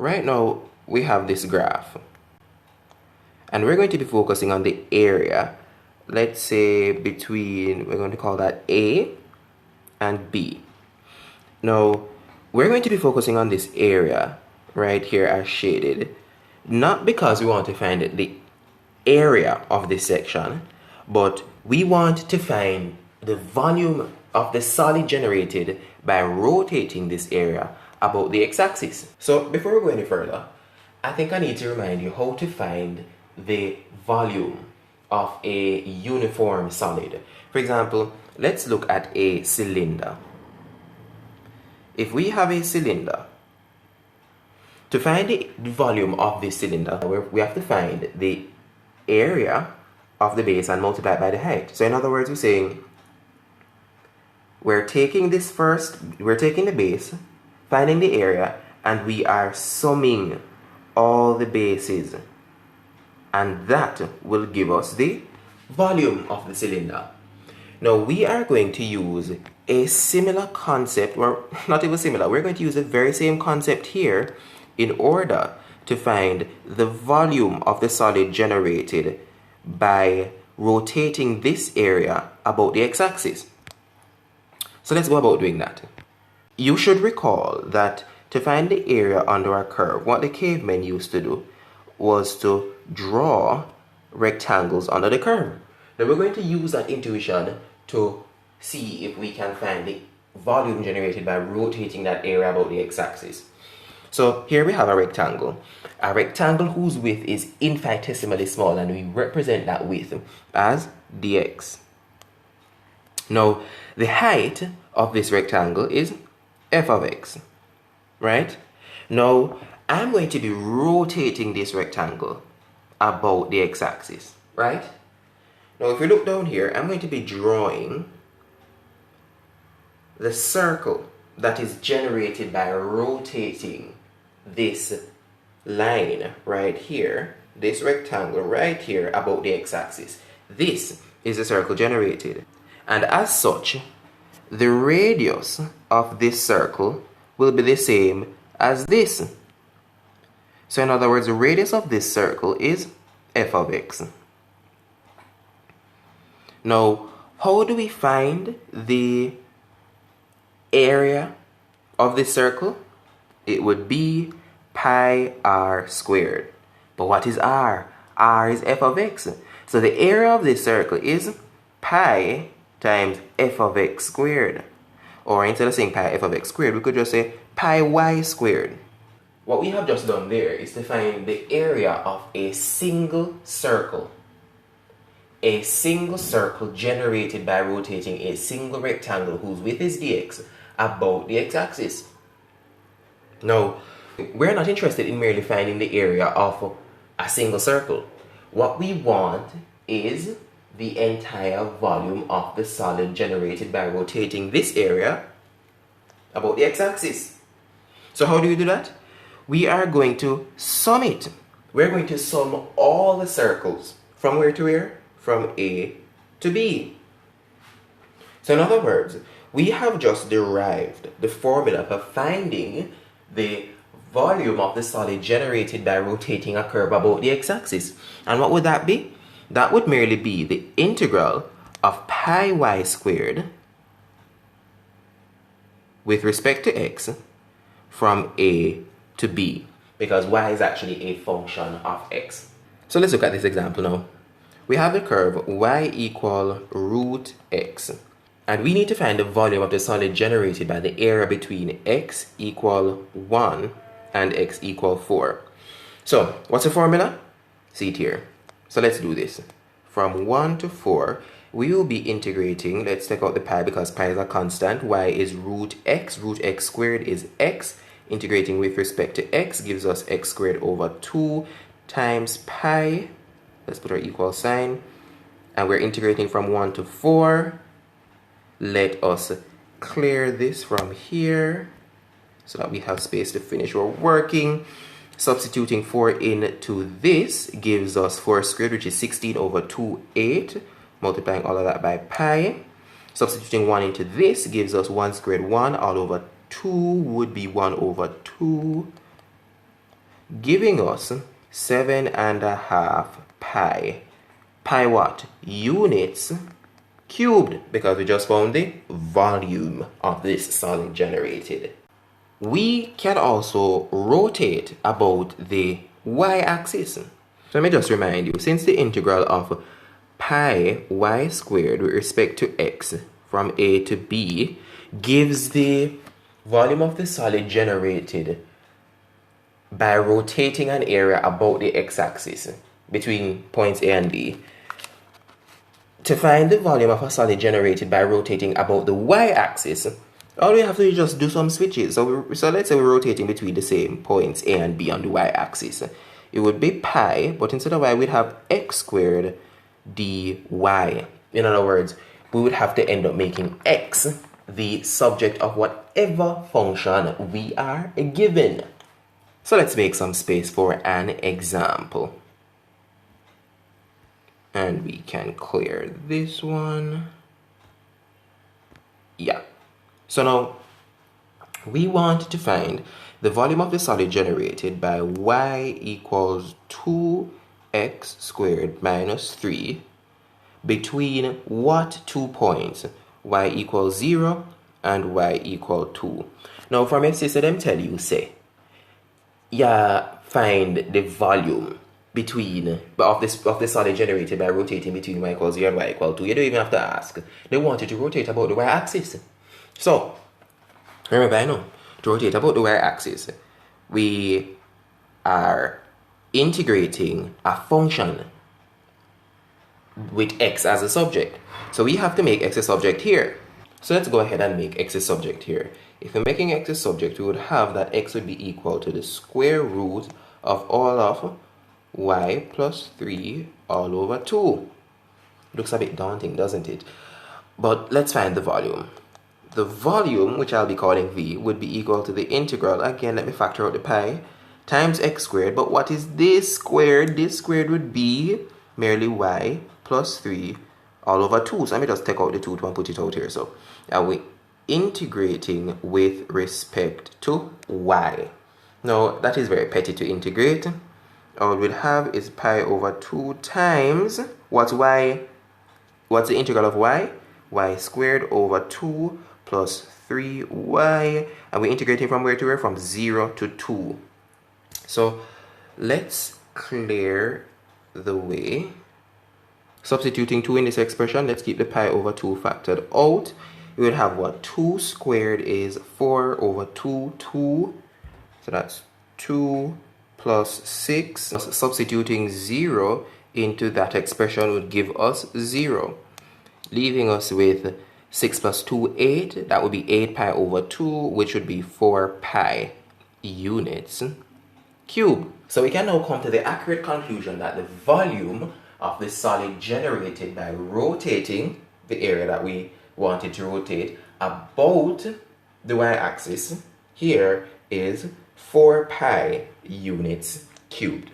right now we have this graph, and we're going to be focusing on the area, let's say between, we're going to call that A and B. Now, we're going to be focusing on this area right here as shaded, not because we want to find the area of this section, but we want to find the volume of the solid generated by rotating this area about the x-axis. So before we go any further, I think I need to remind you how to find the volume of a uniform solid. For example, let's look at a cylinder. If we have a cylinder, to find the volume of this cylinder, we have to find the area of the base and multiply it by the height. So in other words, we're saying we're taking the base, finding the area, and we are summing all the bases, and that will give us the volume of the cylinder. Now we are going to use a similar concept, or not even similar, we're going to use the very same concept here in order to find the volume of the solid generated by rotating this area about the x-axis. So let's go about doing that. You should recall that to find the area under a curve, what the cavemen used to do was to draw rectangles under the curve. Now we're going to use that intuition to see if we can find the volume generated by rotating that area about the x-axis. So here we have a rectangle whose width is infinitesimally small, and we represent that width as dx. Now the height of this rectangle is f of x, right? Now I'm going to be rotating this rectangle about the x-axis, right? Now if we look down here, I'm going to be drawing the circle that is generated by rotating this line right here, this rectangle right here about the x-axis. This is the circle generated, and as such, the radius of this circle will be the same as this. So in other words, the radius of this circle is f of x. Now, how do we find the area of this circle? It would be pi r squared. But what is r? R is f of x. So the area of this circle is pi times f of x squared. Or instead of saying pi f of x squared, we could just say pi y squared. What we have just done there is to find the area of a single circle. A single circle generated by rotating a single rectangle whose width is dx about the x-axis. Now, we're not interested in merely finding the area of a single circle. What we want is the entire volume of the solid generated by rotating this area about the x-axis. So how do we do that? We are going to sum it. We're going to sum all the circles. From where to where? From A to B. So in other words, we have just derived the formula for finding the volume of the solid generated by rotating a curve about the x-axis. And what would that be? That would merely be the integral of pi y squared with respect to x from A to B, because y is actually a function of x. So let's look at this example now. We have the curve y equal root x, and we need to find the volume of the solid generated by the area between x equal 1 and x equal 4. So what's the formula? See it here. So let's do this. From 1 to 4, we will be integrating. Let's take out the pi because pi is a constant. Y is root x squared is x. Integrating with respect to x gives us x squared over 2 times pi. Let's put our equal sign. And we're integrating from 1 to 4. Let us clear this from here so that we have space to finish our working. Substituting 4 into this gives us 4 squared, which is 16 over 2, 8. Multiplying all of that by pi. Substituting 1 into this gives us 1 squared 1. All over 2 would be 1 over 2 giving us 7.5 pi. Pi what? Units cubed, because we just found the volume of this solid generated. We can also rotate about the y-axis. So let me just remind you, since the integral of pi y squared with respect to x from a to b gives the volume of the solid generated by rotating an area about the x-axis between points A and B. To find the volume of a solid generated by rotating about the y-axis, all we have to do is just do some switches. So let's say we're rotating between the same points A and B on the y-axis. It would be pi, but instead of y, we'd have x squared dy. In other words, we would have to end up making x the subject of whatever function we are given. So let's make some space for an example. And we can clear this one. Yeah. So now we want to find the volume of the solid generated by y equals 2x squared minus 3 between what two points? Y equals 0 and y equal 2. Now from your sister, them tell you, say, yeah, find the volume between of the solid generated by rotating between y equals 0 and y equal 2. You don't even have to ask. They want you to rotate about the y-axis. So, remember, I know, to rotate about the y-axis, we are integrating a function with x as a subject. So we have to make x a subject here. So let's go ahead and make x a subject here. If we're making x a subject, we would have that x would be equal to the square root of all of y plus 3 all over 2. Looks a bit daunting, doesn't it? But let's find the volume. The volume, which I'll be calling v, would be equal to the integral, again, let me factor out the pi, times x squared. But what is this squared? This squared would be merely y plus 3 all over 2. So let me just take out the 2 and put it out here. So are we integrating with respect to y? Now, that is very petty to integrate. All we'll have is pi over 2 times, what's y? What's the integral of y? Y squared over 2 plus 3y. And we're integrating from where to where? From 0 to 2. So let's clear the way. Substituting 2 in this expression, let's keep the pi over 2 factored out. We would have what? 2 squared is 4 over 2, 2. So that's 2 plus 6. Substituting 0 into that expression would give us 0. Leaving us with 6 plus 2, 8. That would be 8 pi over 2, which would be 4 pi units cubed. So we can now come to the accurate conclusion that the volume of the solid generated by rotating the area that we wanted to rotate about the y-axis here is 4 pi units cubed.